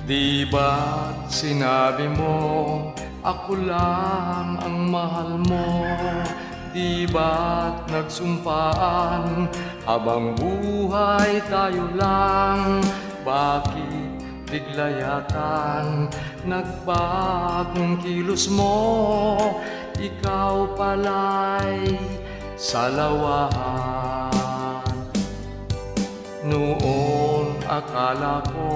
Di ba't sinabi mo, ako lang ang mahal mo? Di ba't nagsumpaan, habang buhay tayo lang? Bakit bigla yatang nagbagong kilos mo? Ikaw pala'y salawahan. Noon akala ko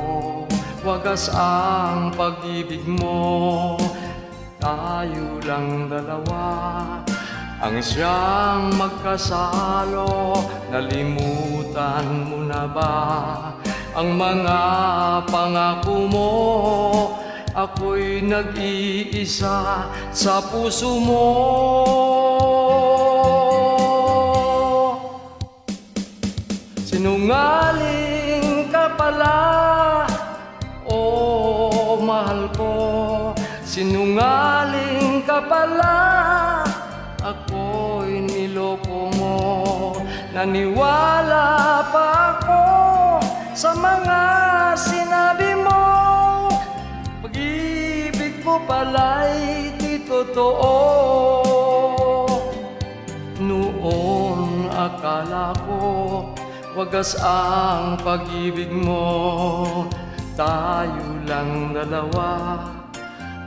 wagas ang pag-ibig mo, tayo lang dalawa ang siyang magkasalo. Nalimutan mo na ba ang mga pangako mo? Ako'y nag-iisa sa puso mo. Sinungaling ka pala, oh mahal ko. Sinungaling ka pala, ako'y niloko mo. Naniwala pa ako sa mga sinabi mo. Pag-ibig mo pala'y di totoo. Noon akala ko wagas ang pag-ibig mo, tayo lang dalawa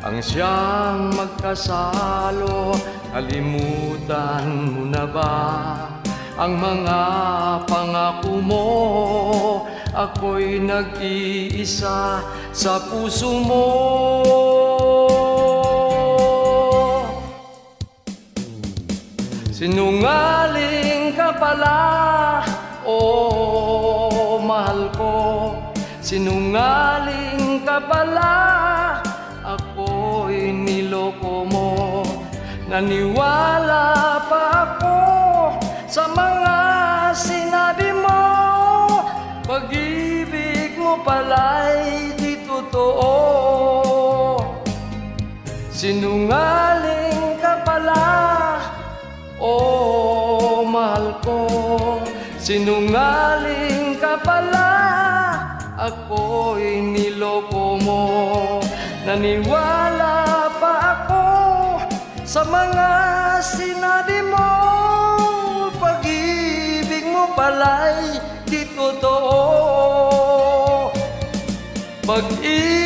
ang siyang magkasalo. Kalimutan mo na ba ang mga pangako mo? Ako'y nag-iisa sa puso mo. Sinungaling ka pala, oh mahal ko. Sinungaling ka pala, ako'y niloko mo. Naniwala pa ako sa mga sinabi mo. Pag-ibig mo pala'y di totoo. Sinungaling ka pala, oh mahal ko. Sinungaling ka pala, ako'y niloko mo. Naniwala pa ako sa mga sinabi mo. Pag-ibig mo pala'y di totoo. Pag-ibig